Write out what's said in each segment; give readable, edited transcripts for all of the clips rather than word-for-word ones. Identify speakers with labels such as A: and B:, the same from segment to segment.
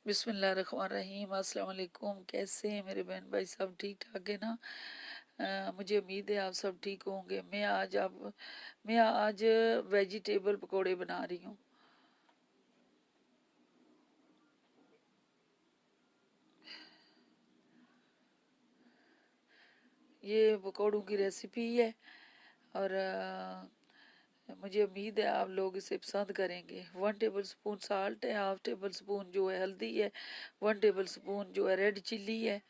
A: बिस्मिल्लाहिर्रहमानिर्रहीम। अस्सलाम वालेकुम। कैसे हैं मेरे बहन भाई, सब ठीक ठाक है ना? मुझे उम्मीद है आप सब ठीक होंगे। मैं आज वेजिटेबल पकोड़े बना रही हूँ। ये पकोड़ों की रेसिपी है और मुझे उम्मीद है आप लोग इसे पसंद करेंगे। 1 टेबल स्पून साल्ट है, हाफ टेबल स्पून जो है हल्दी है, 1 टेबल स्पून जो है रेड चिल्ली है,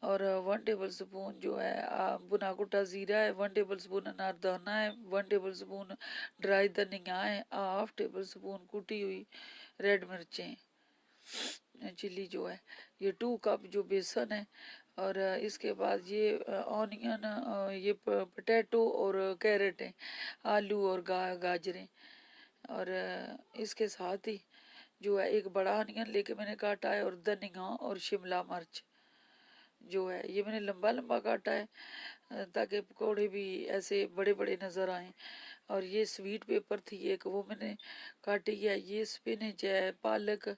A: और 1 टेबल स्पून जो है भुना कुटा ज़ीरा है, 1 टेबल स्पून अनारदाना है, 1 टेबल स्पून ड्राई धनिया है, हाफ टेबल स्पून कुटी हुई रेड मिर्चें चिल्ली जो है, ये 2 कप जो बेसन है। और इसके बाद ये ऑनियन, ये पोटैटो और कैरेट है, आलू और गाजरें। और इसके साथ ही जो है एक बड़ा ऑनियन लेके मैंने काटा है, और धनिया और शिमला मिर्च जो है ये मैंने लंबा लंबा काटा है, ताकि पकौड़े भी ऐसे बड़े बड़े नज़र आए। और ये स्वीट पेपर थी एक, वो मैंने काटी है। ये स्पिनच है, पालक,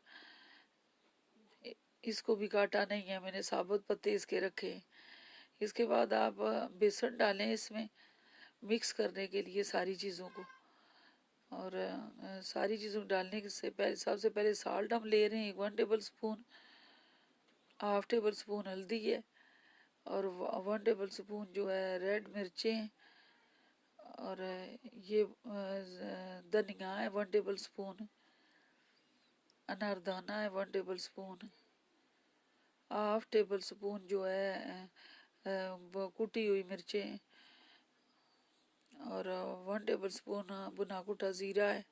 A: इसको भी काटा नहीं है मैंने, साबुत पत्ते इसके रखे हैं। इसके बाद आप बेसन डालें इसमें मिक्स करने के लिए सारी चीज़ों को। और सारी चीज़ों डालने के से पहले सबसे पहले साल्ट हम ले रहे हैं 1 table spoon, half table spoon हल्दी है, और 1 टेबल स्पून जो है रेड मिर्चें हैं, और ये धनिया है 1 टेबल स्पून, अनारदाना है 1 table spoon, half table spoon जो है वो कुटी हुई मिर्चें, और 1 टेबल स्पून भुना कुटा ज़ीरा है।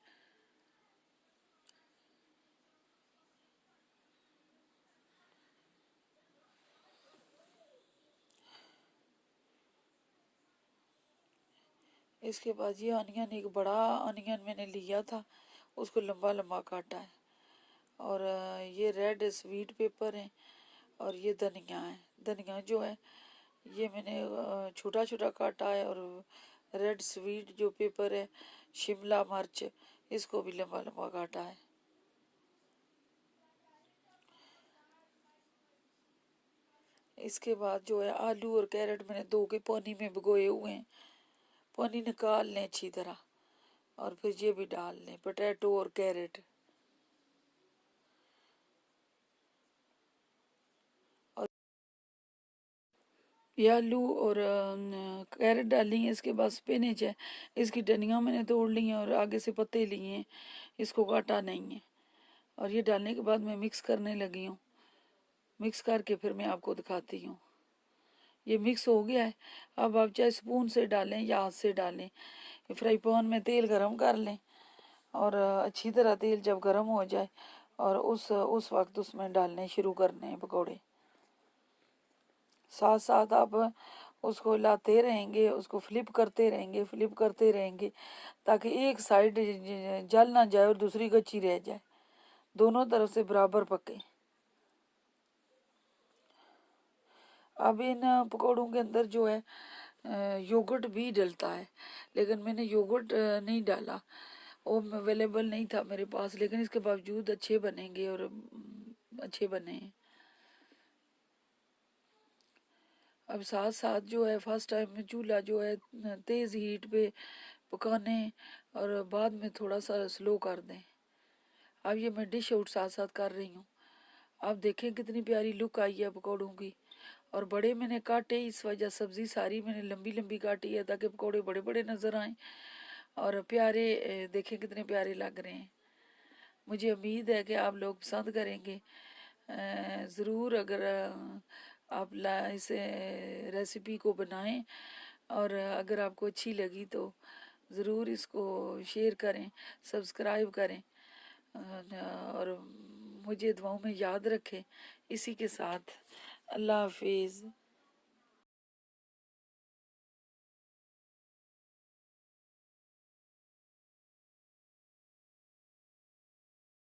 A: इसके बाद ये ऑनियन, एक बड़ा ऑनियन मैंने लिया था, उसको लंबा लंबा काटा है। और ये रेड स्वीट पेपर है, और ये धनिया है। धनिया जो है ये मैंने छोटा छोटा काटा है, और रेड स्वीट जो पेपर है, शिमला मिर्च, इसको भी लंबा लंबा काटा है। इसके बाद जो है आलू और कैरेट मैंने धो के पानी में भिगोए हुए हैं, पानी निकाल लें अच्छी तरह, और फिर ये भी डाल लें पोटैटो और कैरेट। और ये आलू और कैरेट डाली है। इसके बाद स्पिनच है, इसकी डंडियाँ मैंने तोड़ ली हैं और आगे से पत्ते लिए हैं, इसको काटा नहीं है। और ये डालने के बाद मैं मिक्स करने लगी हूँ। मिक्स करके फिर मैं आपको दिखाती हूँ। ये मिक्स हो गया है। अब आप चाहे स्पून से डालें या हाथ से डालें। फ्राई पैन में तेल गरम कर लें, और अच्छी तरह तेल जब गरम हो जाए, और उस वक्त उसमें डालने शुरू करने हैं पकौड़े। साथ साथ आप उसको हिलाते रहेंगे, उसको फ्लिप करते रहेंगे, फ्लिप करते रहेंगे, ताकि एक साइड जल ना जाए और दूसरी कच्ची रह जाए, दोनों तरफ से बराबर पके। अब इन पकौड़ों के अंदर जो है योगर्ट भी डलता है, लेकिन मैंने योगर्ट नहीं डाला, वो अवेलेबल नहीं था मेरे पास, लेकिन इसके बावजूद अच्छे बनेंगे, और अच्छे बने हैं। अब साथ साथ जो है फर्स्ट टाइम में चूल्हा जो है तेज़ हीट पे पकाने, और बाद में थोड़ा सा स्लो कर दें। अब ये मैं डिश आउट साथ साथ कर रही हूँ। आप देखें कितनी प्यारी लुक आई है पकौड़ों की। और बड़े मैंने काटे, इस वजह सब्ज़ी सारी मैंने लंबी लंबी काटी है, ताकि पकौड़े बड़े बड़े नज़र आएँ और प्यारे, देखें कितने प्यारे लग रहे हैं। मुझे उम्मीद है कि आप लोग पसंद करेंगे। ज़रूर, अगर आप इसे रेसिपी को बनाएं, और अगर आपको अच्छी लगी तो ज़रूर इसको शेयर करें, सब्सक्राइब करें, और मुझे दुआओं में याद रखें। इसी के साथ अल्लाह हाफिज़।